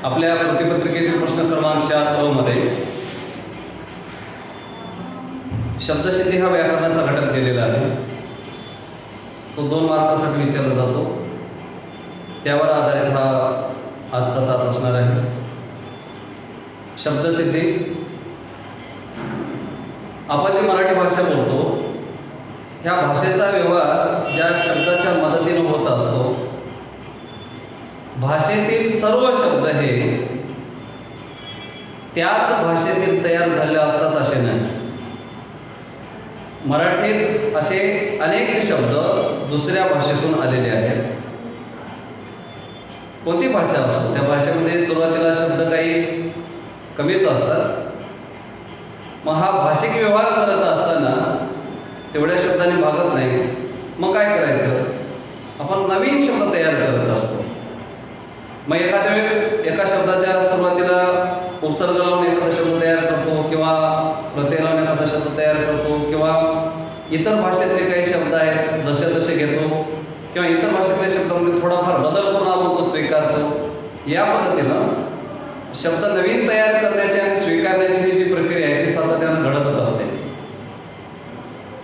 आपल्या प्रतिपत्रिकेतील प्रश्न क्रमांक 4 मध्ये शब्दसिद्धी हा व्याकरणाचा घटक दिलेला आहे. तो 2 मार्कासाठी विचारला जातो. त्यावर आधारित हा आजचा तास असणार आहे. शब्दसिद्धी, आपण जी मराठी भाषा बोलतो ह्या भाषेचा व्यवहार ज्या शब्दाच्या मदतीने होत असतो. भाषेतील सर्व शब्द हे त्याच भाषेतील तयार झाले असतात असे नाही. मराठीत असे अनेक शब्द दुसऱ्या भाषेतून आलेले आहेत. कोणती भाषा असो त्या भाषेमध्ये सुरुवातीला शब्द काही कमीच असतात. मग हा भाषिक व्यवहार करत असताना तेवढ्या शब्दाने भागत नाही. मग काय करायचं, आपण नवीन शब्द तयार करत असतो. मग एखाद्या वेळेस एका शब्दाच्या सुरुवातीला उपसर्ग लावून एखादा शब्द तयार करतो किंवा प्रत्यय लावून एखादा शब्द तयार करतो किंवा इतर भाषेतले काही शब्द आहेत जसे तसे घेतो किंवा इतर भाषेतल्या शब्दामध्ये थोडाफार बदल करून आपण तो स्वीकारतो. या पद्धतीनं शब्द नवीन तयार करण्याची आणि स्वीकारण्याची जी प्रक्रिया आहे ती सातत्यानं घडतच असते.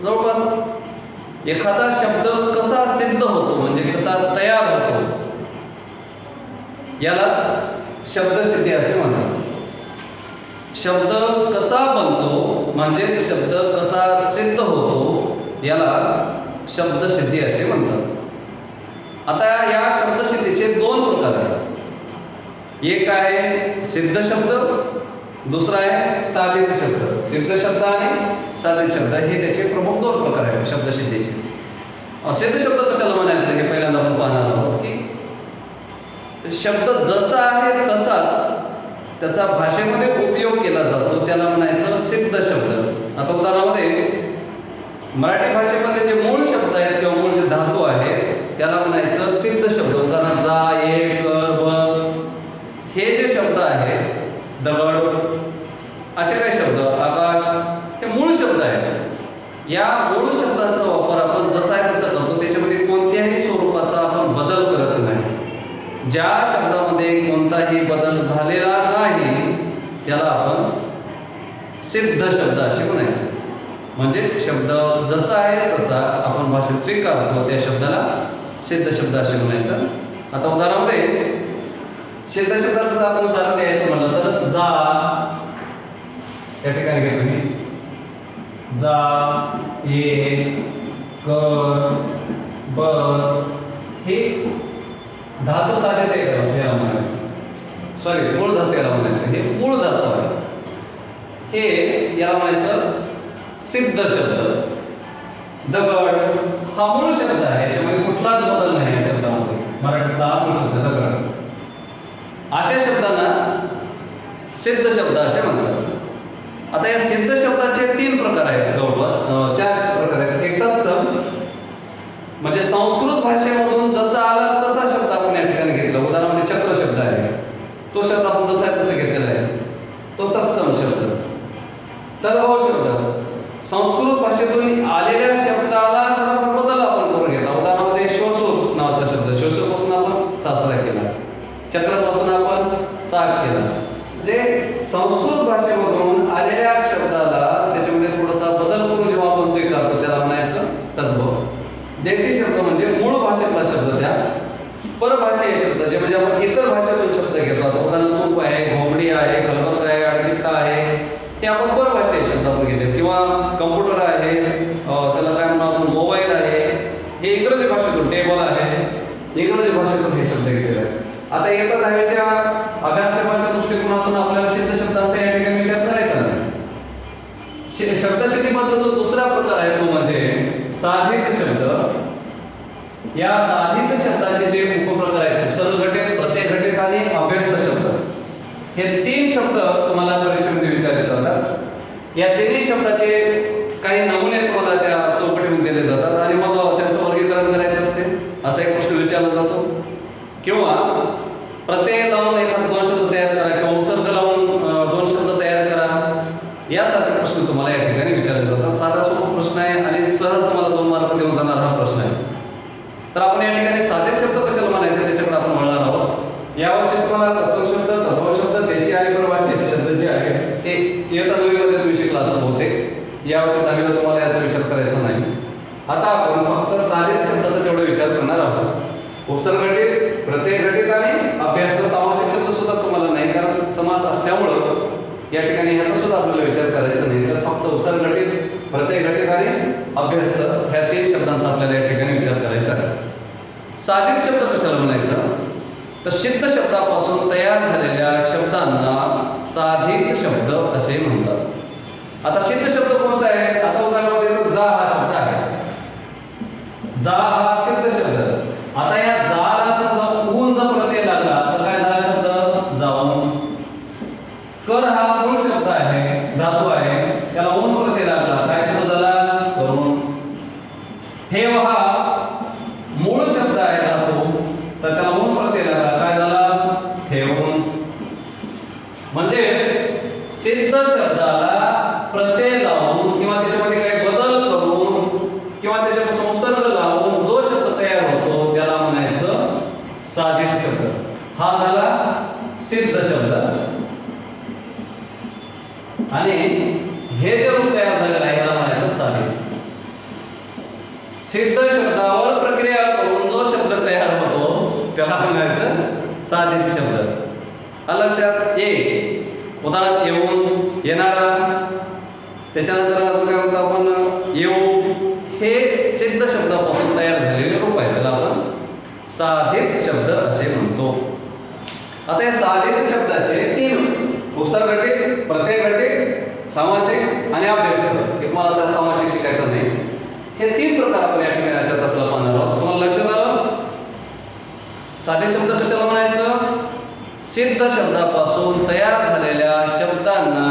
जवळपास एखादा शब्द कसा सिद्ध होतो म्हणजे कसा तयार होतो यालाच शब्दसिद्धी असे म्हणतात. शब्द कसा बनतो म्हणजेच शब्द कसा सिद्ध होतो याला शब्दसिद्धी असे म्हणतात. आता या शब्दसिद्धीचे 2 प्रकार आहेत. एक आहे सिद्ध शब्द, दुसरा आहे साधित शब्द. सिद्ध शब्द आणि साधित शब्द हे त्याचे प्रमुख 2 प्रकार आहेत शब्दसिद्धीचे. सिद्ध शब्द कशाला म्हणायचं हे पहिल्यांदा आपण पाहणार आहोत की शब्द जसा आहे तसाच त्याचा भाषेमध्ये उपयोग केला जातो त्याला म्हणायचं सिद्ध शब्द. आता उदाहरणामध्ये मराठी भाषेमध्ये जे मूळ शब्द आहेत किंवा मूळ जे धातू आहेत त्याला म्हणायचं सिद्ध शब्द. उदाहरण जा, ये, कर, बस हे जे शब्द आहेत, दगड असे काही शब्द, आकाश हे मूळ शब्द आहेत. या मूळ शब्दांचा वापर आपण जसा आहे तसा करतो. त्याच्यामध्ये कोणत्याही स्वरूपाचा आपण बदल करत नाही. ज्या शब्दामध्ये कोणताही बदल झालेला नाही त्याला आपण सिद्ध शब्द असे म्हणायचं. म्हणजे शब्द जसा आहे तसा आपण भाषेत स्वीकारतो त्या शब्दाला सिद्ध शब्द असे म्हणायचं. आता उदाहरणामध्ये सिद्ध शब्दाचं जर आपण उदाहरण द्यायचं म्हटलं तर जा या ठिकाणी घेतो मी. जा, ये, कर, बस हे धातू साधे याला म्हणायचं. सॉरी, मूळ धातू याला म्हणायचं. हे मूळ धातू आहे. हे याला म्हणायचं सिद्ध शब्द. दगड हा मूळ शब्द आहे. याच्यामध्ये कुठलाच बदल नाही या शब्दामध्ये. मराठीतला मूळ शब्द दगड. अशा शब्दांना सिद्ध शब्द असे म्हणतात. आता या सिद्ध शब्दाचे 3 प्रकार आहेत, जवळपास 4 प्रकार आहेत. एक तत्सम म्हणजे संस्कृत भाषेमधून जसा आला तसा शब्द आपण या ठिकाणी घेतला. उदाहरणामध्ये चक्र शब्द आहे. तो शब्द आपण जसा आहे तसा घेतलेला आहे. तो तत्सम शब्द. तद्भव शब्द संस्कृत भाषेतून आलेल्या शब्दाला थोडाफार बदल आपण करून घेतला. उदाहरणामध्ये श्वसूर नावाचा शब्द, श्वसूरपासून आपण सासरा केला, चक्रपासून आपण चाक केला. म्हणजे संस्कृत भाषेमधून आलेल्या शब्दाला त्याच्यामध्ये थोडासा बदल करून जेव्हा आपण स्वीकारतो त्याला म्हणायचं तद्भव. देशी शब्द म्हणजे मूळ भाषेतला शब्द. त्या परभाषीय शब्द जे म्हणजे आपण इतर भाषेतून शब्द घेतो. उदाहरण तूप आहे, घोंगडी आहे, खलबत्ता आहे, अडकित्ता आहे हे आपण परभाषीय शब्द आपण घेतो. किंवा कम्प्युटर आहे, त्याला काय म्हणतो आपण मोबाईल आहे, हे इंग्रजी भाषेतून, टेबल आहे, इंग्रजी भाषेतून हे शब्द घेतलेले आहेत. आता इयत्ता 10वीच्या अभ्यासक्रमाच्या दृष्टिकोनातून आपल्याला सिद्ध शब्दांचा या ठिकाणी विचार करायचा नाही. शब्दसिद्धीमधला जो दुसरा प्रकार आहे तो म्हणजे साधित शब्द. या साधित शब्दाचे जे उपप्रकार आहेत उपसर्गघटित, प्रत्ययघटित आणि अभ्यस्त शब्द, हे 3 शब्द तुम्हाला परीक्षेमध्ये विचारले जातात. या 3 शब्दाचे काही नमुने तुम्हाला त्या चौकटीमध्ये दिले जातात आणि मग त्यांचं वर्गीकरण करायचं असते. असा एक प्रश्न विचारला जातो. किंवा प्रत्यय लावून एखादा 2 शब्द तयार करा किंवा उपसर्ग लावून 2 शब्द तयार करा यासारखे प्रश्न तुम्हाला या ठिकाणी विचारले जातात. साधा सोपा प्रश्न आहे आणि सहज तुम्हाला 2 मार्क देऊन जाणार हा प्रश्न आहे. तर आपण या ठिकाणी साधे शब्द कशाला म्हणायचे त्याच्याकडे आपण वळणार आहोत. यावर्षी तुम्हाला तत्सम शब्द, फक्त उपसर्ग घटित, प्रत्यय घटित आणि अभ्यस्त ह्या 3 शब्दांचा आपल्याला या ठिकाणी विचार करायचा आहे। साधित शब्द कशाला म्हणायचं? तर सिद्ध शब्दापासून तयार झालेल्या शब्दांना साधित शब्द असे म्हणतात। आता सिद्ध शब्द कोणता आहे? आता उदाहरणामध्ये जा हा शब्द आहे, जा हा सिद्ध शब्द। आता या जाला समजा ऊन जर प्रत्यय लागला तर काय झाला शब्द? जाऊन। कर हा मूळ शब्द आहे, धातू आहे, त्याला ऊन प्रत्यय लागला काय शब्द झाला? करून। ठेव हा मूळ शब्द आहे, धातू, तर त्याला ऊन प्रत्यय लागला काय झाला? ठेवून। म्हणजे सिद्ध शब्दाला प्रत्यय लावून किंवा त्याच्यामध्ये काही बदल करून किंवा त्याच्यापासून उपसर्ग लावून जो शब्द तयार होतो त्याला म्हणायचं साधित शब्द। हा झाला सिद्ध शब्द। आणि हे जे रूप तयार झालेलं आहे याला म्हणायचं साधित। सिद्ध शब्दावर प्रक्रिया करून जो शब्द तयार होतो त्याला म्हणायचं साधित शब्द। लक्षात ये उदाहरण येऊन, येणारा, त्याच्यानंतर अजून काय म्हणतो आपण? येऊ, हे सिद्ध शब्दापासून तयार झालेले रूप आहे, त्याला आपण साधित शब्द असे म्हणतो। आता या साधित शब्दाचे 3 उपसर्ग घटित, प्रत्यय घटित, सामासिक आणि अभ्यस्त। हे मला आता सामासिक शिकायचं नाही। हे 3 प्रकार आपण या ठिकाणी याच्यात असला पाहणार आहोत। तुम्हाला लक्षात आलं? साधित शब्द कशाला म्हणायचं? सिद्ध शब्दापासून तयार झालेल्या शब्दांना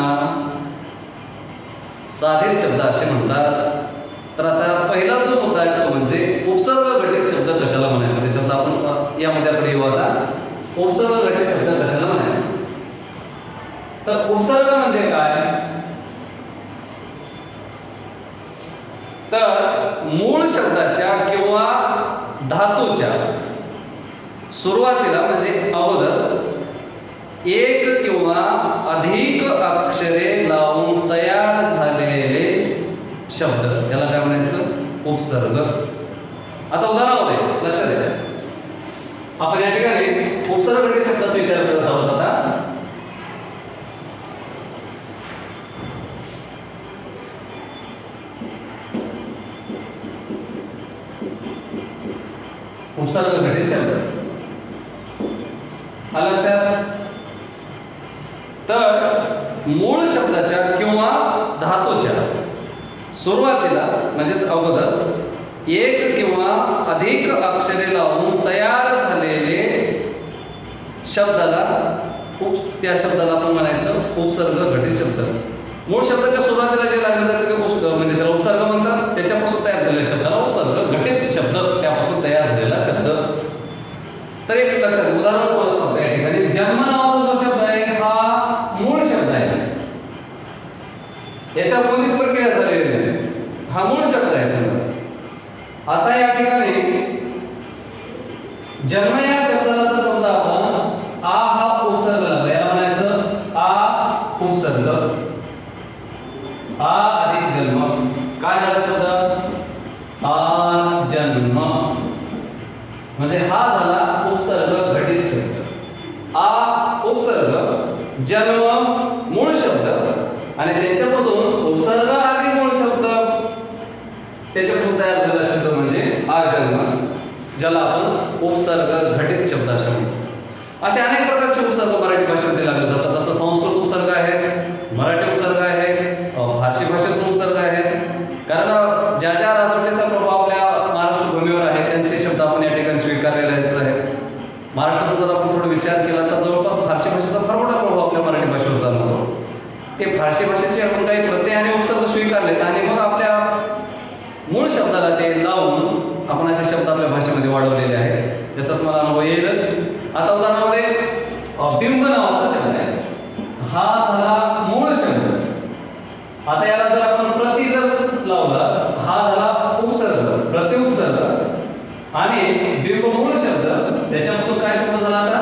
साधित शब्द असे म्हणतात। तर आता पहिला जो मुद्दा आहे तो म्हणजे उपसर्ग घटित शब्द कशाला म्हणायचं, त्याच्यात आपण यामध्ये आपण येऊ। आता उपसर्ग घटित शब्द कशाला म्हणायचं? तर उपसर्ग म्हणजे काय? तर मूळ शब्दाच्या किंवा धातूच्या सुरुवातीला म्हणजे अगोदर एक किंवा अधिक अक्षरे लावून तयार झालेले शब्द त्याला काय म्हणायचं? उपसर्ग। आता उदाहरणामध्ये लक्षात द्या, आपण या ठिकाणी उपसर्ग घटित शब्दाचा विचार करत आहोत। आता उपसर्ग घटित शब्द लक्षात। तर मूळ शब्दाच्या किंवा धातूच्या सुरुवातीला म्हणजेच अगोदर एक किंवा अधिक अक्षरे लावून तयार झालेले शब्दाला त्या शब्दाला आपण म्हणायचं उपसर्ग घटित शब्द। मूळ शब्दाच्या सुरुवातीला जे लागले जाते ते म्हणजे त्याला उपसर्ग म्हणतात। त्याच्यापासून तयार झालेल्या शब्दाला उपसर्ग घटित शब्द, त्यापासून तयार झालेला शब्द। तर एक लक्षात उदाहरण तुम्हाला सांगतो या ठिकाणी, जन्म नावाचा जो शब्द आहे हा मूळ शब्द आहे, याच्या कोणतीच प्रक्रिया झालेली नाही, हा मूळ शब्द आहे समजा। आता या ठिकाणी जन्म या शब्दाला जर समजा आपण आ हा उपसर्ग लागला, याला म्हणायचं आ उपसर्ग, आ अधिक जन्म, काय झाला शब्द? आ जन्म, म्हणजे हा झाला उपसर्ग घटित शब्द। आ उपसर्ग, जन्म मूळ शब्द आणि त्यांच्यापासून उपसर्ग अधिक मूळ शब्द, त्याच्यापासून तयार झालेला शब्द म्हणजे आ जन्म, ज्याला आपण उपसर्ग घटित शब्द असे म्हणतो। असे अनेक प्रकारचे उपसर्ग मराठी भाषेमध्ये लागले जातात, जसं संस्कृत उपसर्ग आहेत, मराठी उपसर्ग आहेत, फारसी भाषेत उपसर्ग आहेत। कारण ज्या ज्या राजवटीचा प्रभाव आपल्या महाराष्ट्र भूमीवर आहे त्यांचे शब्द आपण या ठिकाणी स्वीकारलेले आहेत। महाराष्ट्राचा जर आपण थोडा विचार केला तर जवळपास फारसी भाषेचा फार मोठा प्रभाव आपल्या मराठी भाषेवर जाणवतो। ते फारसी भाषेचे आपण काही प्रत्यय आणि उपसर्ग स्वीकारलेत आणि मग आपल्या मूळ शब्दाला ते लावून आपण असे शब्द आपल्या भाषेमध्ये वाढवलेले आहेत, त्याचा तुम्हाला अनुभव येईलच। आता उदाहरणामध्ये बिंब नावाचा शब्द आहे, हा झाला मूळ शब्द। आता याला जर आपण प्रति जर लावला, हा झाला उपसर्ग, प्रतिउपसर्ग आणि बिंब मूळ शब्द, त्याच्यापासून काय शब्द झाला आता?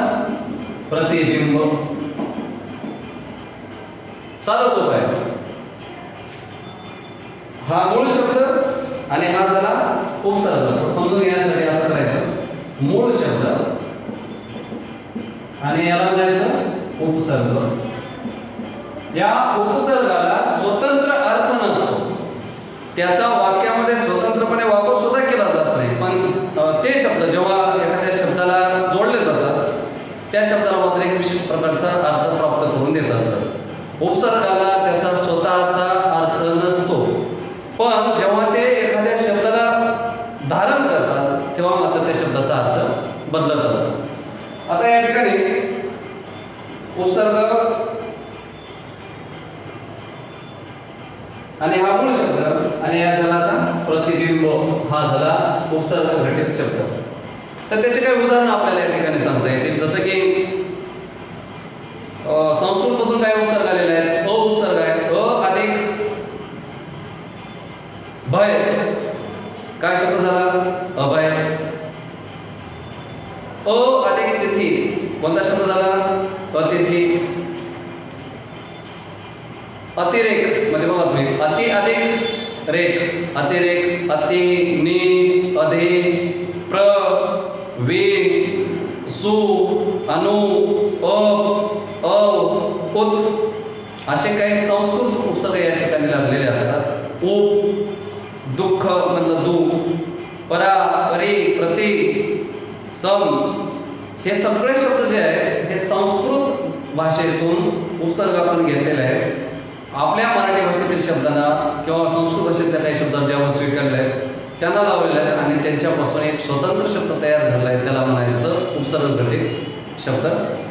प्रतिबिंब। साधा सोपा आहे, हा मूळ शब्द आणि हा झाला उपसर्ग। समजून घेण्यासाठी असं करायचं, मूळ शब्द आणि याला म्हणायचं उपसर्ग या उपसर्गाला स्वतंत्र अर्थ नसतो, त्याचा वाक्यामध्ये स्वतंत्रपणे वापर सुद्धा केला जात नाही, पण ते शब्द जेव्हा एखाद्या शब्दाला जोडले जातात त्या शब्दाला मात्र एक विशिष्ट प्रकारचा अर्थ प्राप्त करून देत असतात. उपसर्गाला त्याचा स्वतःचा अर्थ नसतो, पण जेव्हा ते एखाद्या शब्दाला धारण करतात तेव्हा मात्र त्या शब्दाचा अर्थ बदलत असतो. आता या ठिकाणी उपसर्ग आणि हा मूळ शब्द आणि या झाला आता प्रतिबिंब, हा झाला उपसर्ग घटित शब्द. तर त्याचे काही उदाहरण आपल्याला या ठिकाणी सांगता येतील. जसं की संस्कृतमधून काय उपसर्ग आलेले आहेत? अ उपसर्ग आहे. अ अधिक भय, काय शब्द झाला? अभय. अ अधिक तिथी, कोणता शब्द झाला? अतिथी. अतिरेक मध्ये बघा तुम्ही, अति अधिक रेक, अतिरेक, अति, नि, अधि, प्र, वे, सु, अनु, अ, उत असे काही संस्कृत उपसर्ग या ठिकाणी लागलेले असतात. उप, दुःख मधलं दु, परा, परी, प्रति, सम, हे सगळे शब्द जे आहेत हे संस्कृत भाषेतून उपसर्ग आपण घेतलेले आहेत. आपल्या मराठी भाषेतील शब्दांना किंवा संस्कृत भाषेतल्या काही शब्दांना ज्यावर स्वीकारले आहेत त्यांना लावलेले आहेत आणि त्यांच्यापासून एक स्वतंत्र शब्द तयार झाला आहे, त्याला म्हणायचं उपसर्ग घटित शब्द.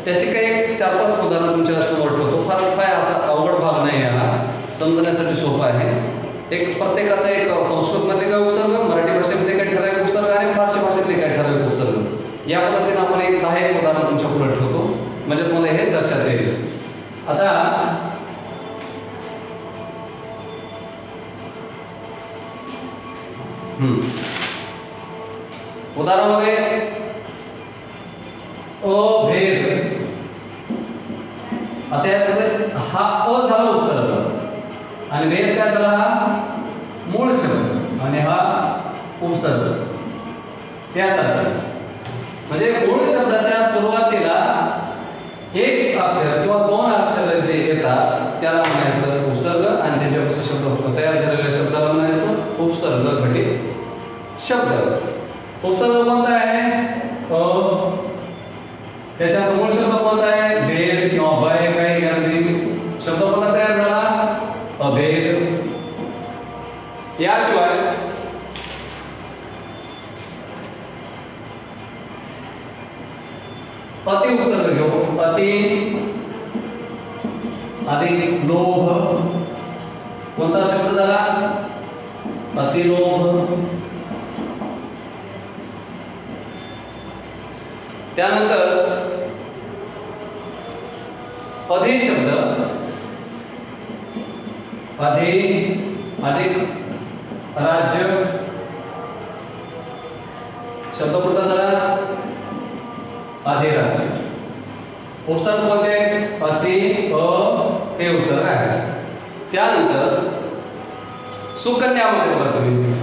त्याचे काही 4-5 उदाहरणं तुमच्या समोर ठेवतो. फार काय असा अवघड भाग नाही आहे, हा समजण्यासाठी सोपा आहे. एक प्रत्येकाचा एक संस्कृतमध्ये काय उपसर्ग, मराठी भाषेमध्ये काही ठराविक उपसर्ग आणि फारसी भाषेतले काही ठराविक उपसर्ग, या पद्धतीने आपण एक 10 उदाहरण तुमच्या पुढे ठेवतो म्हणजे तुम्हाला हे लक्षात येईल. आता उदाहरणामध्ये अभेद. आता याचा हा अ झाला उपसर्ग आणि भेद काय झाला? हा मूळ शब्द आणि हा उपसर्ग. त्यासाठी म्हणजे मूळ शब्दाच्या सुरुवातीला एक अक्षर किंवा 2 अक्षर जे येतात त्याला म्हणायचं उपसर्ग आणि त्याच्यापासून शब्द तयार झालेल्या शब्दाला म्हणायचं उपसर्ग घटित शब्द. उपसर्ग कोणता आहे? अ. त्याचा मूळ शब्द कोणता आहे? भेद किंवा भय, काही अगदी शब्द कोणता तयार झाला? अभेद. याशिवाय अति उपसर्ग घेऊ. अति अधिक लोभ, कोणता शब्द झाला? अतिलोभ. त्यानंतर अधि शब्द, अधि अधिक राज्य, शब्द कोणता झाला? अधिराज्य. उपसर्ग कोणते? अति, अ, हे उपसर्ग आहे. त्यानंतर सुकन्यामध्ये बघा तुम्ही,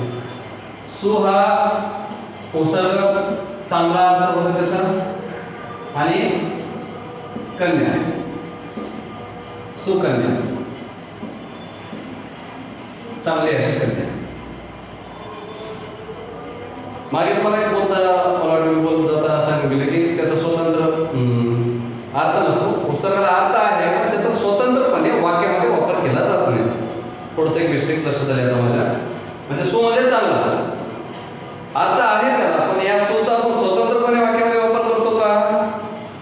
सु हा उपसर्ग चांगला अर्थ होता त्याचा आणि कन्या, सुकन्या, चांगली अशी कन्या. मागे मला एक बोलत जाताना सांगितलं की त्याचा स्वतंत्र अर्थ नसतो. उपसर्गाला अर्थ आहे पण त्याचा स्वतंत्रपणे वाक्यामध्ये वापर केला जात नाही. थोडंसं एक मिस्टेक लक्षात आलं आता माझ्या. म्हणजे सु म्हणजे चांगला अर्थ आहे त्याला, पण या सुचा आपण स्वतंत्रपणे वाक्यामध्ये वापर करतो का?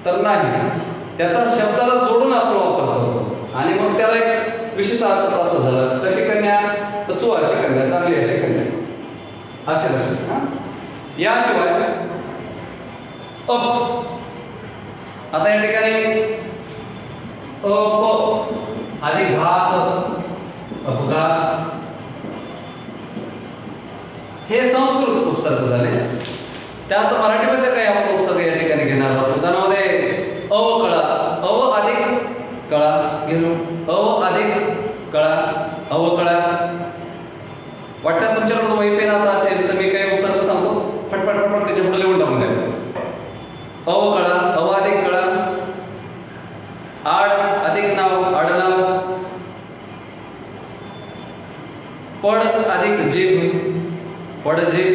तर नाही. त्याचा शब्दाला जोडून आपण वापर करतो आणि मग त्याला एक विशेष अर्थ प्राप्त झाला. कशी कन्या? तर सु अशी कन्या, चांगली अशी कन्या, असे लक्षात. याशिवाय अप. आता या ठिकाणी अप अधिक घात, अपघात, हे संस्कृत उपसर्ग झाले. त्यानंतर मराठीमध्ये काही आपण उपसर्ग या ठिकाणी घेणार आहोत. उदाहरणामध्ये अवकळा, अव अधिक कळा घेऊ, अव अधिक कळा, अवकळा. वाटल्यास तुमच्याकडे वही पेन आता असेल तर मी काही उपसर्ग सांगतो, फटफट फटफट त्याच्या पुढे लिहून टाकून द्या. अवकळा, अव अधिक कळा, आड अधिक नाव, आडनाव, पड अधिक जीभ, पडजीभ.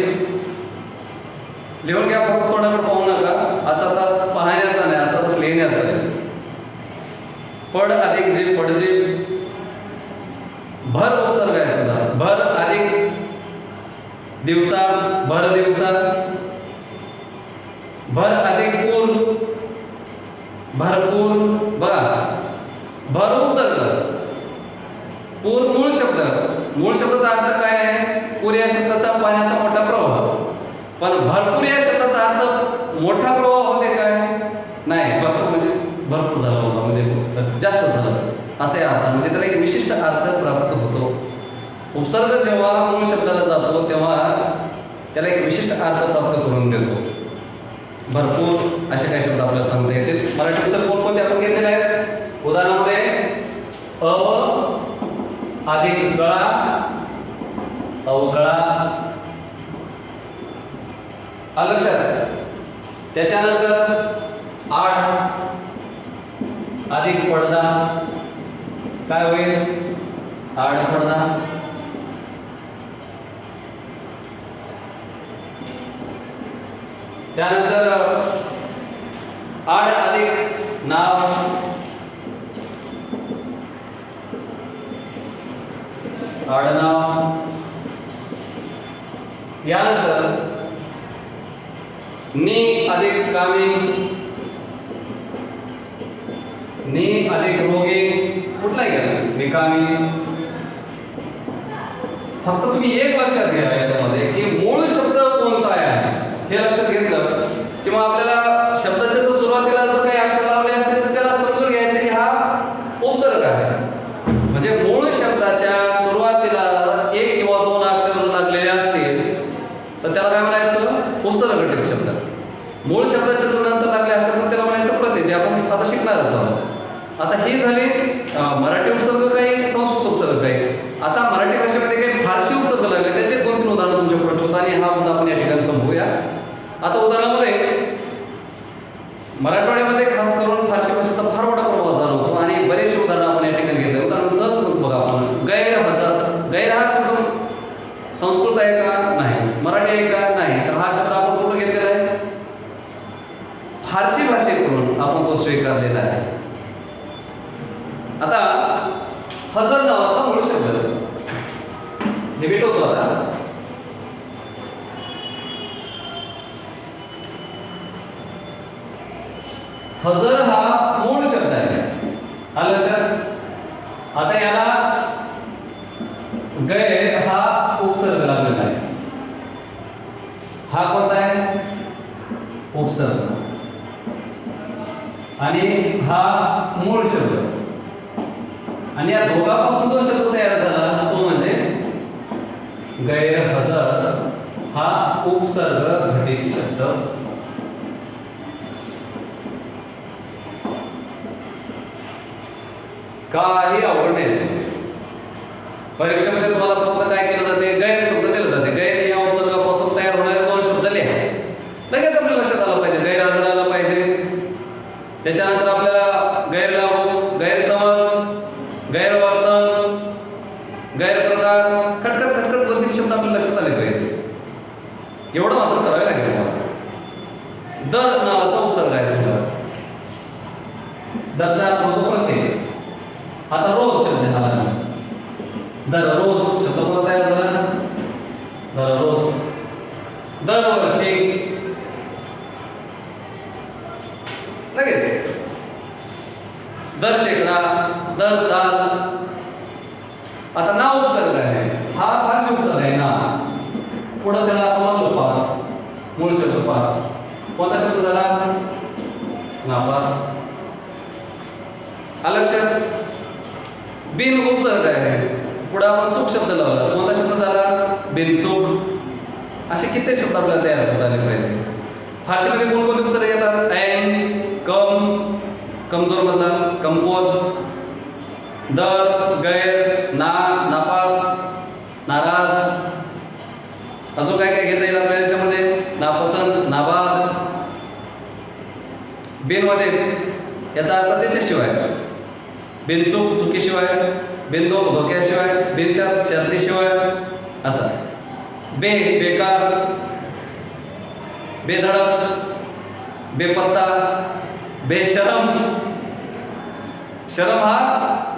लिहून घ्या, फक्त तोंडाकडे पाहू नका. आजचा तास पाहण्याचा नाही, आजचा तास लिहिण्याचा आहे. पड अधिक जीभ, पडजीभ. भर उपसर्ग आहे समजा, भर अधिक दिवसा, भर दिवसा. भर अधिक पूर, भरपूर. बघा, भर उपसर्ग, पूर मूळ शब्द. मूळ शब्दाचा अर्थ काय आहे? पूर या शब्दाचा पाण्याचा मोठा प्रवाह. पण भरपूर या शब्दाचा अर्थ मोठा प्रवाह होते काय? नाही, भरपूर म्हणजे भरपूर झाला होता, म्हणजे जास्त झालं असे अर्थ, म्हणजे त्याला एक विशिष्ट अर्थ प्राप्त होतो. उपसर्ग जेव्हा मूळ शब्दाला जातो तेव्हा त्याला एक विशिष्ट अर्थ प्राप्त करून देतो. भरपूर असे काही शब्द आपल्याला सांगता येतील. मराठी उपसर्ग कोणकोणते आपण घेतलेले आहेत? उदाहरणामध्ये अधिक गळा, अवगळा. आलं लक्षात? त्याच्यानंतर आड अधिक पडदा. काय होईल? आड पडदा. त्यानंतर आड अधिक नाव, आडनाव. यानंतर नी अधिक कामी, नी अधिक रोगी. कुठला घ्या? निकामी. फक्त तुम्ही एक लक्षात घ्या याच्यामध्ये की मूळ शब्द कोणता आहे हे लक्षात घेतलं किंवा आपल्याला शब्दाच्या जर सुरुवातीला जर काही अक्षर लावले असतील तर त्याला समजून घ्यायचे की हा उपसर्ग आहे. म्हणजे मूळ शब्दाच्या सुरुवातीला एक किंवा दोन अक्षर जर लागलेले असतील तर त्याला काय म्हणायचं? उपसर्ग घटित शब्द. मूळ शब्दाच्या जर नंतर लागले असतील तर त्याला म्हणायचं प्रत्यय, जे आपण आता शिकणारच आहोत. आता ही झाली मराठी उपसर्ग काही, संस्कृत उपसर्ग काही. आता मराठी भाषेमध्ये काही फारसी उपसर्ग लागले, त्याचे 2-3 उदाहरण तुमच्याकडे ठेवतो आणि हा मुद्दा आपण या ठिकाणी संपवूया. आता उदाहरणामध्ये मराठवाड्यामध्ये खास करून फारसी भाषेचा फार मोठा प्रभाव जाणवतो आणि बरेचसे उदाहरण आपण या ठिकाणी घेतले. उदाहरण सहज बघा आपण. गैरहजर. गैर हा शब्द संस्कृत आहे का? नाही. मराठी आहे का? नाही. तर हा शब्द आपण कुठं घेतलेला आहे? फारसी भाषेकडून आपण तो स्वीकारलेला आहे. आता हजर नावाचा मूळ शब्द हे भेटवतो. आता हजर हा मूळ शब्द आहे. हा लक्षात? आता याला गैर हा उपसर्ग लागलेला आहे. हा कोणता आहे? उपसर्ग. आणि हा मूळ शब्द. आणि या दोघांपासून जो शब्द तयार झाला तो म्हणजे गैरहजर हा उपसर्ग घटित शब्द. काही अवघड नाही. परीक्षेमध्ये तुम्हाला फक्त काय केलं जाते? गैर शब्द दिला जाते. गैर या उपसर्गापासून तयार होणारे 2 शब्द लिहा. लगेच आपल्या लक्षात आलं पाहिजे, गैरहजर आलं पाहिजे. त्याच्यानंतर आपल्याला गैरलागू, गैरसमज, गैरवर्तन, गैरप्रकार, खटखट खटखट 2-3 शब्द आपल्या लक्षात आले पाहिजे. एवढं मात्र करावे लागेल तुम्हाला. दर नावाचा उपसर्ग आहे समजा. दरचा अर्थ होतो प्रत्येक. आता रोज शब्द झाला. दररोज शब्द कोणता तयार झाला? दररोज. दरवर्षी, लगेच. दर शेकडा, दर साल. आता नाव उपसर्ग आहे. हा फारसी उपसर्ग आहे ना. पुढे त्याला आपण म्हणलो पास. मूळ शब्द पास. कोणता शब्द झाला? नापास. आलं लक्षात? बिन उपसर्ग आहे. पुढे आपण चूक शब्द लावला. कोणता शब्द झाला? बिनचूक. असे किती शब्द आपल्याला तयार करता आले पाहिजे. फारसीमध्ये कोणकोणते उपसर्ग येतात? ऐन, कम, कमजोर मधला, कमकुवत, दर, गैर, ना, नापास, नाराज. अजून काय काय घेता येईल आपल्याला याच्यामध्ये? नापसंत, नाबाद. बिनमध्ये याचा अर्थ त्याच्याशिवाय, बिनचूक चुकीशिवाय, बिंदू धोक्याशिवाय, बिनशर्त शर्तीशिवाय असा. बेकार, बेधडक, बेपत्ता, बेशरम. शरम हा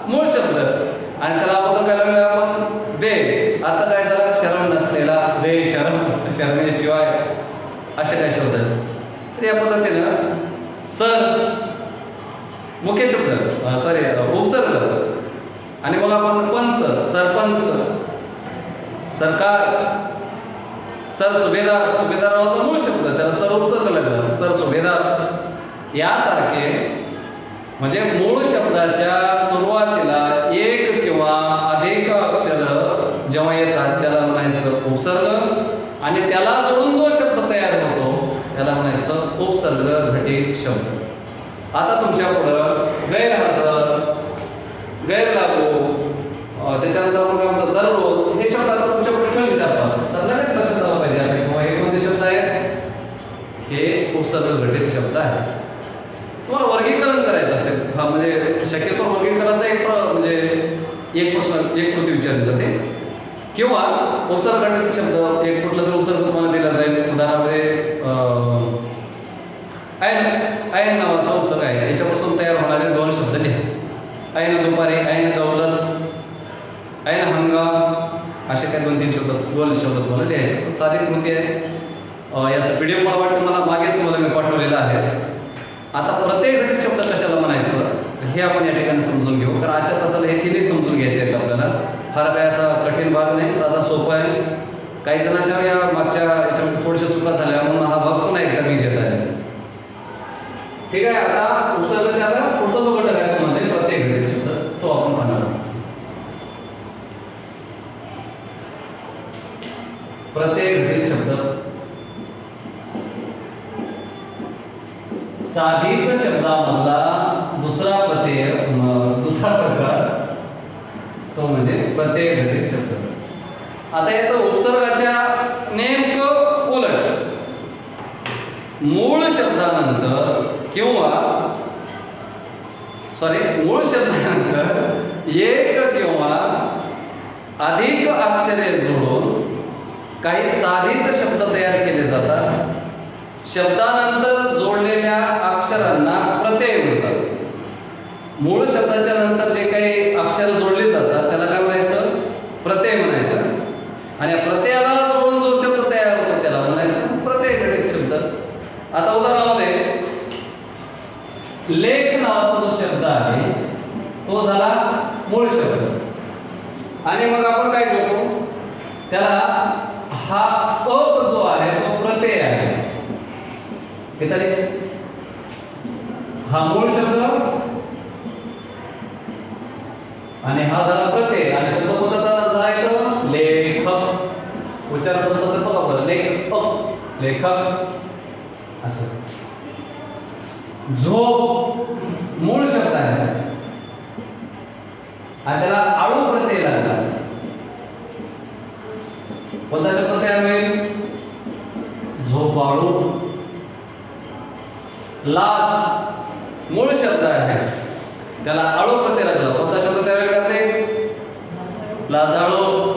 मूळ शब्द आणि त्याला अगोदर काय लावलं आपण बे. आता काय झाला शरम नसलेला बेशरम, शरमेशिवाय असे काय शब्द. तर या पद्धतीनं सर मुख्य शब्द सॉरी उपसर्ग आणि मग आपण पंच, सरपंच, सरकार, सर सुभेदार. सुभेदार नावाचा मूळ शब्द त्याला सर उपसर्ग लागला, सर सुभेदार. यासारखे म्हणजे मूळ शब्दाच्या सुरुवातीला एक किंवा अधिक अक्षर जेव्हा येतात त्याला म्हणायचं उपसर्ग आणि त्याला जोडून जो शब्द तयार होतो त्याला म्हणायचं उपसर्ग घटित शब्द. आता तुमच्या पुढं गैरहजर, गैरलागू, त्याच्यानंतर आपण काय म्हणतो दररोज, हे शब्द आता तुमच्या पुढे ठेवले जातात. तर लगेच लक्षात आलं पाहिजे आपण किंवा हे कोणते शब्द आहेत, हे उपसर्ग घटित शब्द आहेत. तुम्हाला वर्गीकरण करायचं असेल, हा म्हणजे शक्यतो वर्गीकरणाचा एक म्हणजे एक प्रश्न एक कृती विचारली जाते किंवा उपसर्ग घटित शब्द एक कुठला तरी उपसर्ग तुम्हाला दिला जाईल. उदाहरणामध्ये ऐन नावाचा उपसर्ग आहे, याच्यापासून तयार होणारे दोन शब्द लिहा. ऐन दुपारी, ऐन दौलत, ऐन हंगाम, असे काही 2-3 शब्द, 2 शब्द तुम्हाला लिहायचे असतात. साधी कृती आहे. याचं PDF मला वाटतं मला मागेच तुम्हाला मी पाठवलेलं आहेच. आता प्रत्येक घटित शब्द कशाला म्हणायचं हे आपण या ठिकाणी समजून घेऊ, कारण आजच्या तासाला हे तिन्ही समजून घ्यायचे आहेत आपल्याला. फार काय असा कठीण भाग नाही, साधा सोपा आहे. काही जणांच्या या मागच्या याच्यामध्ये थोड्याशा चुका झाल्या म्हणून हा भाग पुन्हा एकदा मी घेत आहे. ठीक आहे. आता उपसर्गाचा आता पुढचा जो घटक आहे तो म्हणजे प्रत्येक घटित शब्द, तो आपण पाहणार आहोत. प्रत्येक घटित शब्द साधित शब्दामधला दुसरा प्रकार तो म्हणजे प्रत्येक घटित शब्द. आता येतो उपसर्गाच्या नेमकं उलट. मूळ शब्दानंतर किंवा मूळ शब्दानंतर एक किंवा अधिक अक्षरे जोडून काही साधित शब्द तयार केले जातात. शब्दानंतर जोडलेल्या अक्षरांना प्रत्यय म्हणतात. मूळ शब्दाच्या नंतर जे काही अक्षर जोडले जातात त्याला काय म्हणायचं, प्रत्यय म्हणायचं. आणि या प्रत्ययाला जोडून जो शब्द तयार होतो त्याला म्हणायचं प्रत्यय घटित शब्द. आता उदाहरणामध्ये लेख नावाचा जो शब्द आहे तो झाला मूळ शब्द आणि मग आपण काय करतो त्याला हा अप जो आहे तो प्रत्यय आहे. इथे हा मूळ शब्द आणि हा झाला प्रत्यय आणि शब्द कोणता झाला इथं लेखक. उच्चार करत असताना बघा लेखक, लेखक असं. झोप मूळ शब्द आहे आणि त्याला आळू प्रत्यय लागला. कोणता शब्द तयार होईल, झोपाळू. लाज मूळ शब्द आहे त्याला आळू प्रत्यय लागला. कोणता शब्द तयार करते, लाजाळू.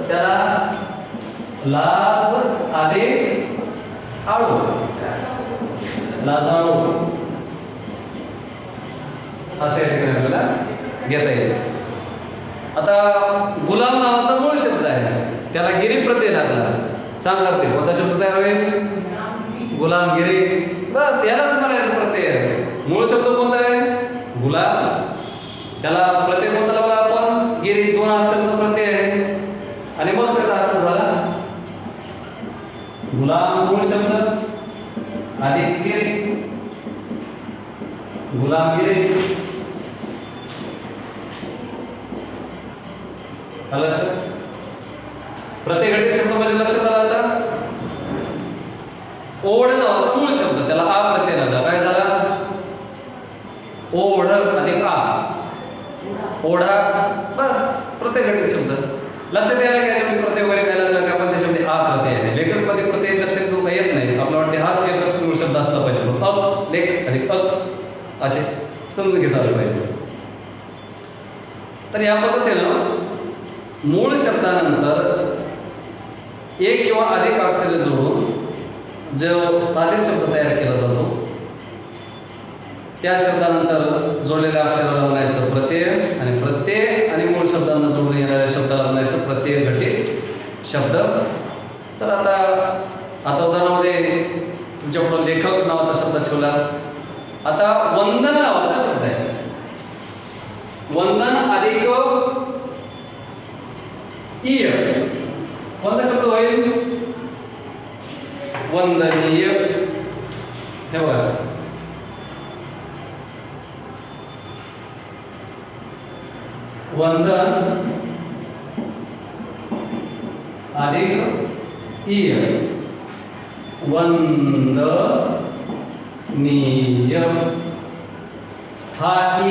त्याला लाज अधिक आळू, लाजाळू असे या ठिकाणी आपल्याला घेता येईल. आता गुलाम नावाचा मूळ शब्द आहे त्याला गिरी प्रत्यय लागला. सांग करते कोणता शब्द तयार होईल, गुलामगिरी. बस यालाच म्हणायचं प्रत्यय आहे. मूळ शब्द कोणता आहे, गुलाम. त्याला प्रत्यय कोणता लावला आपण, गिरी. 2 अक्षराचा प्रत्यय आहे आणि मग त्याचा अर्थ झाला गुलाम मूळ शब्द अधिक गिरी, गुलामगिरी. लक्षात प्रत्येक घटित शब्द म्हणजे लक्षात आला. आता ओढ नावाचा मूळ शब्द त्याला आ प्रत्यय लागला. काय झाला, ओढ अधिक आ, ओढा. बस प्रत्येक घटित शब्द. लक्षात यायला की याच्यामध्ये प्रत्यय वगैरे काय लागला का आपण त्याच्यामध्ये आ प्रत्यय आहे. लेखकमध्ये प्रत्यय लक्षात तो काही येत नाही. आपल्याला वाटते हाच एकच मूळ शब्द असला पाहिजे. अप लेख अधिक अक असे समजून घेता आलं पाहिजे. तर या पद्धतीनं मूळ शब्दानंतर एक किंवा अधिक अक्षरे जोडून जो साधित शब्द तयार केला जातो त्या शब्दानंतर जोडलेल्या अक्षराला म्हणायचं प्रत्यय, आणि प्रत्यय आणि मूळ शब्दांना जोडून येणाऱ्या शब्दाला म्हणायचं प्रत्यय घटित शब्द. तर आता उदाहरणामध्ये तुमच्याकडून लेखक नावाचा शब्द ठेवला. आता वंदन नावाचा शब्द आहे. वंदन अधिक ईय कोणता शब्द होईल? वंदनीय. हे बघा, वंदन अधिक ईय वंदनीय. हा ई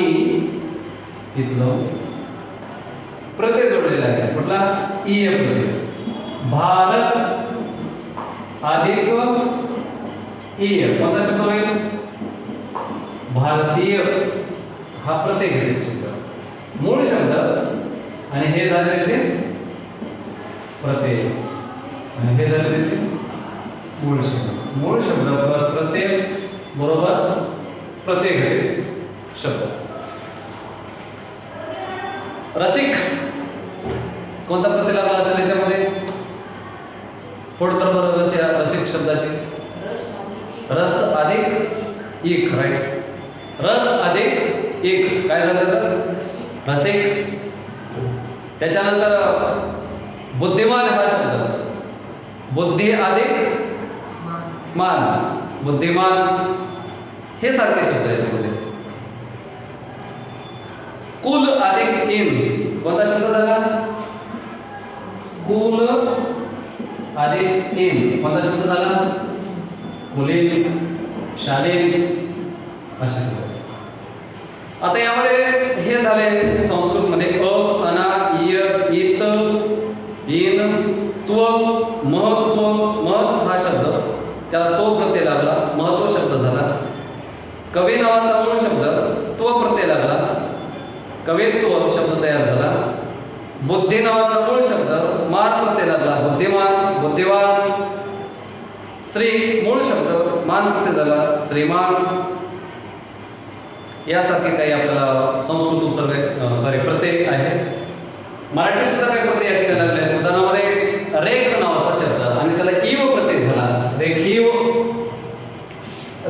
इथलं प्रत्यय जोडलेला आहे. कुठला? ईय प्रत्यय. भारत अधिक ईय कोणता शब्द होईल? भारतीय. हा प्रत्यय घटित शब्द मूळ शब्द, आणि हे झाले त्याचे प्रत्यय, आणि हे झाले त्याचे मूळ शब्द. मूळ शब्द प्लस प्रत्यय बरोबर प्रत्यय घटित शब्द. रसिक कोणता प्रत्यय लागला असेल त्याच्यामध्ये? फोड तर बरोबर रसिक शब्दाची रस अधिक एक. राईट. रस अधिक एक काय झालं त्याचं? रसिक. त्याच्यानंतर बुद्धिमान हा शब्द बुद्धी अधिक मान बुद्धिमान हे सारखे शब्द याच्यामध्ये. कुल अधिक इन कोणता शब्द झाला? कुल अधिक इन कोणता शब्द झाला? कुलीन शालीन असे शब्द. आता यामध्ये हे झाले संस्कृतमध्ये अ, अना, इय, इत, इन, त्व, महत्व. महत्व हा शब्द त्याला तो प्रत्यय लागला, महत्व शब्द झाला. कवी नावाचा मूळ शब्द तो प्रत्यय लागला, कवित्व शब्द तयार झाला. बुद्धी नावाचा मूळ शब्द मान प्रत्यय लागला, बुद्धिमान, बुद्धिवान. श्री मूळ शब्द मान प्रत्यय झाला, श्रीमान. यासारखे काही आपल्याला संस्कृत उपसर्ग प्रत्यय आहेत. मराठी सुद्धा काही प्रत्यय या ठिकाणी लागले आहेत. उदाहरणामध्ये रेख नावाचा शब्द आणि त्याला इव प्रत्यय झाला, रेखीव.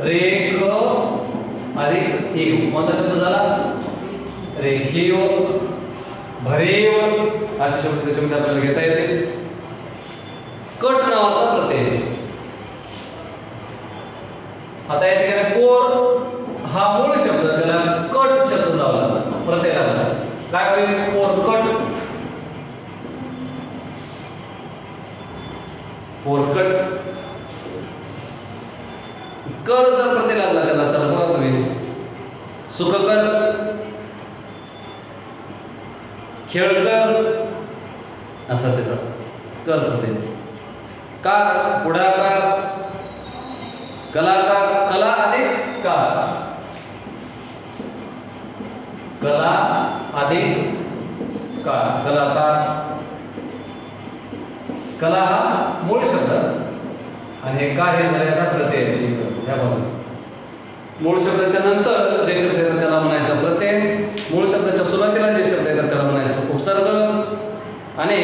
रेख अधिक इव कोणता शब्द झाला? रेखीव. भरीव असे शब्द त्याच्यामध्ये आपल्याला घेता येते. कट नावाचा प्रत्यय. आता या ठिकाणी पोर हा मूळ शब्द त्याला कट शब्द लावला, प्रत्यय लागला. काय होईल? पोरकट. पोरकट. कर जर प्रत्यय लागला त्याला तर बघा तुम्ही सुखकर, खेळकर असा त्याचा कर प्रत्यय. कार पुढाकार, कलाकार. कला अधिक कार, कला अधिक कार, कलाकार. कला हा मूळ शब्द आणि हे कार हे झाले आता प्रत्ययाची ह्या बाजूला. मूळ शब्दाच्या नंतर जे शब्द येतात त्याला म्हणायचं प्रत्यय, मूळ शब्दाच्या सुरुवातीला जे शब्द येतात त्याला म्हणायचं उपसर्ग. आणि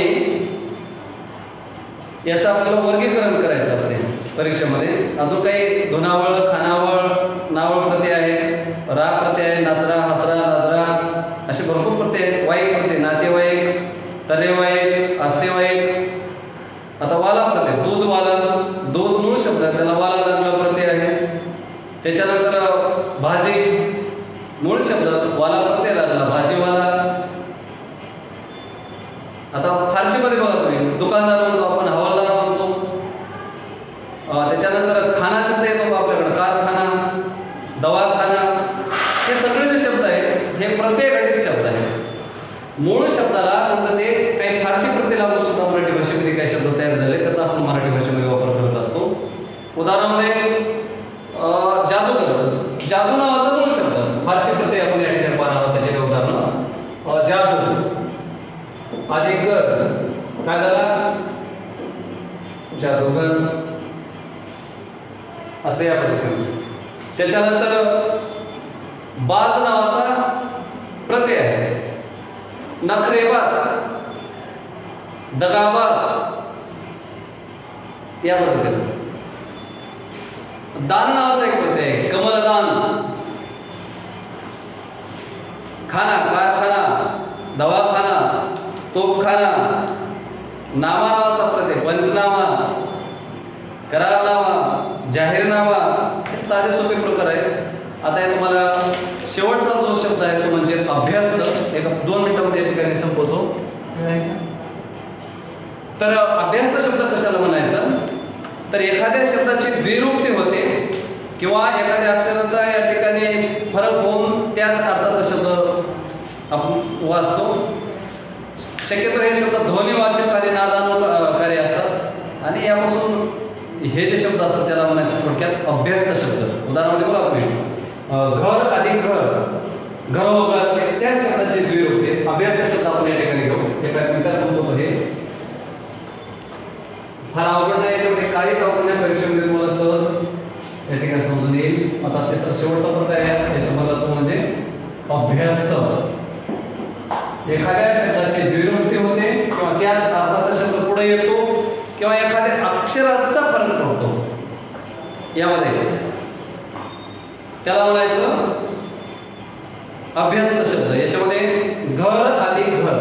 याचं आपल्याला वर्गीकरण करायचं असते परीक्षेमध्ये. अजून काही धुनावळ, खानावळ, नावळ प्रत्यय आहे, राग प्रत्यय आहे, नाचरा, हसरा, लाजरा असे भरपूर प्रत्यय आहेत. वाईक प्रत्यय, नातेवाईक, तलेवाईक, आस्तेवाईक. आता वाला प्रत्यय, दूध वाला. दूध मूळ शब्द त्याला वाला लागला प्रत्यय आहे. त्याच्यानंतर भाजी मूळ शब्द वाला प्रत्यय लागला, भाजीवाला. आता फारशीमध्ये बघा तुम्ही दुकानदार म्हणतो आपण, हवालदार म्हणतो. त्याच्यानंतर खाना शब्द येतो आपल्याकडे, कारखाना, दवाखाना. हे सगळे जे शब्द आहेत हे प्रत्यय घटित शब्द आहेत. मूळ शब्दाला नंतर ते काही फारशी प्रत्यय लागून सुद्धा मराठी भाषेमध्ये काही शब्द तयार झाले त्याचा आपण मराठी भाषेमध्ये वापर करत असतो. उदाहरणामध्ये जादूगर. जादू नावाचा मूळ शब्द फारशी प्रत्यय आपण या ठिकाणी पाहणार आहोत. त्याचे उदाहरण जादू. अधिक गर काय झाला जादूगर असे या पद्धतीने. त्याच्यानंतर बाज नावाचा प्रत्यय आहे. नखरेबाज, दगाबाज या पद्धतीने. दान नावाचा एक प्रत्यय आहे. कमलदान, खाना, कारखाना, दवाखाना, तोपखाना. नामा नावाचा प्रत्यय पंचनामा, करारनामा, जाहीरनामा. हे साधे सोपे प्रकार आहेत. आता हे तुम्हाला शेवटचा जो शब्द आहे तो म्हणजे अभ्यास्त. एक 2 मिनिटांमध्ये या ठिकाणी संपवतो. तर अभ्यास्त शब्द कशाला म्हणायचा, तर एखाद्या शब्दाची द्विरूपती होते किंवा एखाद्या अक्षराचा या ठिकाणी फरक होऊन त्याच अर्थाचा शब्द आपण वाचतो. शक्यतो हे शब्द ध्वनिवाचक आणि नादानुकारी असतात आणि यापासून हे जे शब्द असतात त्याला म्हणायचं थोडक्यात अभ्यस्त शब्द. उदाहरणामध्ये बघा तुम्ही घर अधिक घर, घरोघर, त्या शब्दाची द्विरूपती अभ्यस्त शब्द आपण या ठिकाणी घेऊ. हे काय मिनिटात संपवतो. हे फार अवघड नाही, याच्यामध्ये काहीच अवघड नाही. परीक्षेमध्ये तुम्हाला सहज या ठिकाणी समजून येईल. आता त्याचा शेवटचा प्रकार आहे याच्यामध्ये तो म्हणजे अभ्यस्त. एखाद्या शब्दाची द्विरूपती होते किंवा त्याच अर्थाचा शब्द पुढे येतो किंवा एखाद्या अक्षराचा फरक पडतो यामध्ये, त्याला म्हणायचं अभ्यस्त शब्द. याच्यामध्ये घर अधिक घर,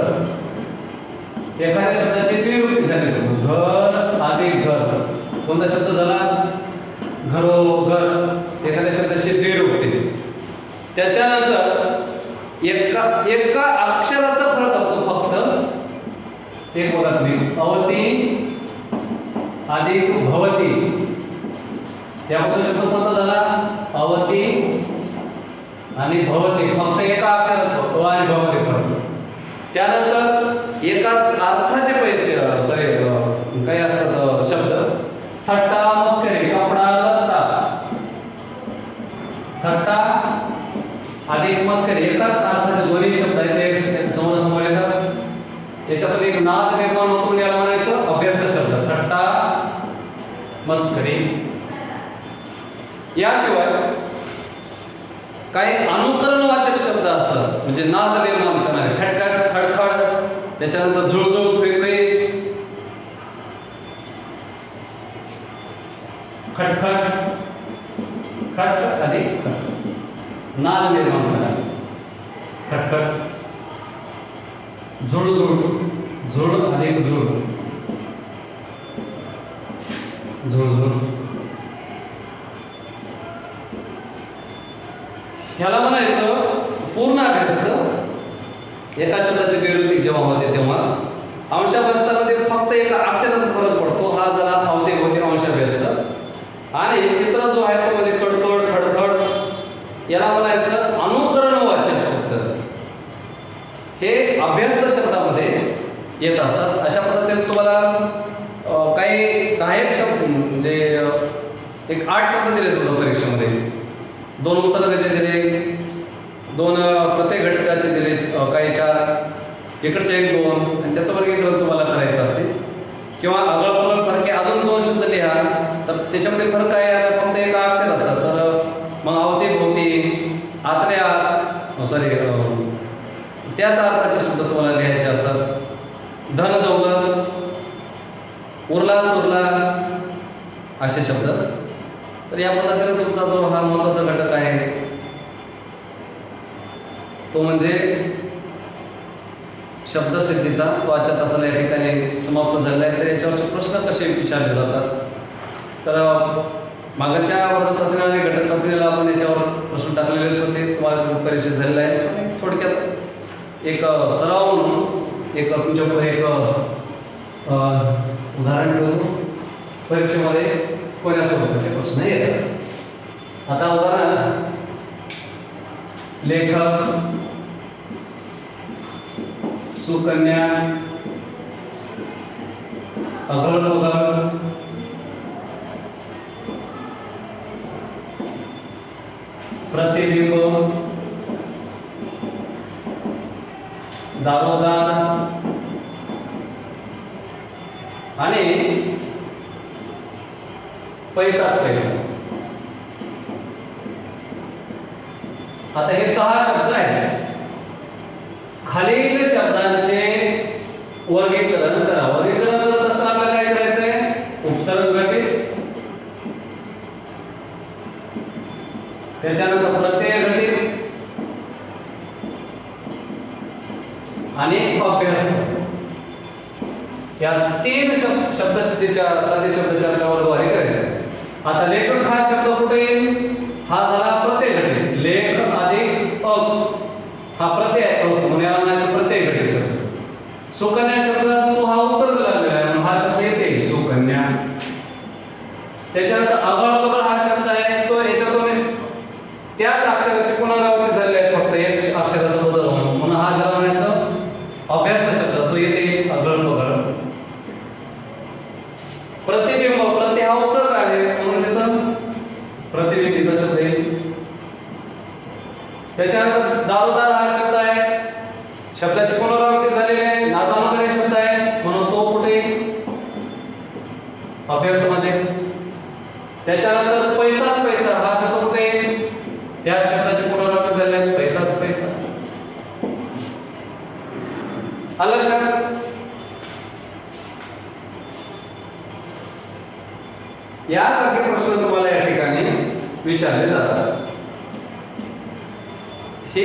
एखाद्या शब्दाची द्विरूपती झाली घर अधिक घर. कोणता शब्द झाला घरोघर, एखाद्या शब्दाची द्विरूपती. त्याच्यानंतर एका अक्षराचा फरक असतो फक्त. एक बघा तुम्ही अवती अधिक भवती. यापासून शब्द कोणता झाला अवती आणि भवती. फक्त एका अक्षर असतो आणि भवती फरक. त्यानंतर एकाच अर्थाचे पैसे काही असतात शब्द. थट्टा मस्करी, कपडा लत्ता. थट्टा अधिक मस्करी एकाच अर्थाचे दोन्ही शब्द आहेत ते समोरासमोर येतात. याच्यातून एक नाद निर्माण होतो आणि याला म्हणायचं अभ्यस्त शब्द. थट्टा मस्करी. याशिवाय काही अनुकरणवाचक शब्द असतात म्हणजे नाद निर्माण करणारे. खटखट, खडखड, त्याच्यानंतर जुळजुळ, थुईथुई, खटखट, खट अधिक खट, नाद निर्माण करणारे. खटखट, झुळझुळ, झुळ अधिक झुळ, झुळझुळ. ह्याला म्हणायचं पूर्ण अभ्यस्त. एका शब्दाची द्विरूपती जेव्हा होते तेव्हा अंशाभ्यस्तामध्ये फक्त एका अक्षराचा फरक पडतो. हा झाला अवतीभोवती अंशाभ्यस्त. आणि तिसरा जो आहे तो म्हणजे कडकड, खडखड, याला म्हणायचं अनुकरणवाचक शब्द. हे अभ्यस्त शब्दामध्ये येत असतात. अशा पद्धतीने तुम्हाला काही 10 शब्द म्हणजे एक 8 शब्द दिले जातात परीक्षेमध्ये. 2 उपसर्गाचे दिले, 2 प्रत्येक घटकाचे दिले, काही 4, इकडचे 1-2 आणि त्याचं वर्गीकरण तुम्हाला करायचं असते. किंवा अगळपगळ सारखे अजून 2 शब्द लिहा तर त्याच्यामध्ये फरक काय आहे फक्त एका अक्षराचा. तर मग अवतीभोवती, आतल्या त्याच अर्थाचे शब्द तुम्हाला लिहायचे असतात. धन दौलत, उरला सुरला असे शब्द. तर या पद्धतीने तुमचा जो हा महत्त्वाचा घटक आहे तो म्हणजे शब्दसिद्धीचा तो आजच्या तासाला या ठिकाणी समाप्त झालेला आहे. तर याच्यावरचे प्रश्न कसे विचारले जातात तर मागच्या वर्ग चाचणी आणि घटक चाचणीला आपण याच्यावर प्रश्न टाकलेलेच होते. तुम्हाला परिचय झालेला आहे. थोडक्यात एक सराव म्हणून एक तुमच्यापुढे एक उदाहरण ठेवतो. परीक्षेमध्ये कोण्या स्वरूपाचे प्रश्न येतात. आता उदाहरण लेखक, सुकन्या, अगल-बगल, प्रतिबिंब, दारोदार, आणि पैसाच पैसा. आता हे 6 शब्द आहेत. खालील शब्दांचे वर्गीकरण करा. वर्गीकरण करत असताना आपल्याला काय करायचं आहे? उपसर्ग घटित, त्याच्यानंतर प्रत्यय घटित आणि अभ्यास. या 3 शब्दसिद्धीच्या साधी शब्दाच्या आपल्याला वर्गवारी करायचं आहे. आता लेखक हा शब्द कुठे येईल? हा झाला प्रत्यय घटित. लेख अधिक अक हा प्रत्यय अक म्हणून याला म्हणायचं प्रत्यय घटित शब्द. सुकन्या शब्द सु हा उपसर्ग लागलेला आहे म्हणून हा शब्द येते सुकन्या. त्याच्यानंतर अगळ बगळ हा शब्द आहे तो याच्यातून त्याच अक्षराची पुनरावृत्ती झालेली आहे, फक्त एक अक्षराचा बदल होऊन, म्हणून हा त्याला म्हणायचं अभ्यास शब्द, तो येते अगळ बगळ. प्रतिबिंब प्रत्यय हा उपसर्ग आहे म्हणून तिथं प्रतिबिंबित शब्द येईल. त्याच्यानंतर दारोदार हा शब्द आहे, शब्दाची पुनरावृत्ती झालेली आहे. नादानुकारी शब्द आहे म्हणून तो कुठे? अभ्यासमध्ये. त्याच्यानंतर पैसाच पैसा हा शब्द कुठे येईल? त्या शब्दाची पुनरावृत्ती झाली आहे, पैसाच पैसा. आलं लक्षात? यासारखे प्रश्न तुम्हाला या ठिकाणी विचारले जातात. हे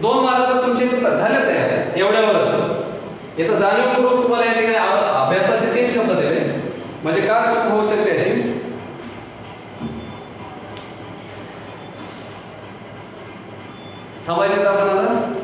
2 मार्क तुमचे झाले तयार एवढ्यावरच. इथं जाणीवपूर्वक तुम्हाला या ठिकाणी अभ्यासाचे 3 शब्द दिले, म्हणजे का चूक होऊ शकते अशी? थांबायचे तर आपण आता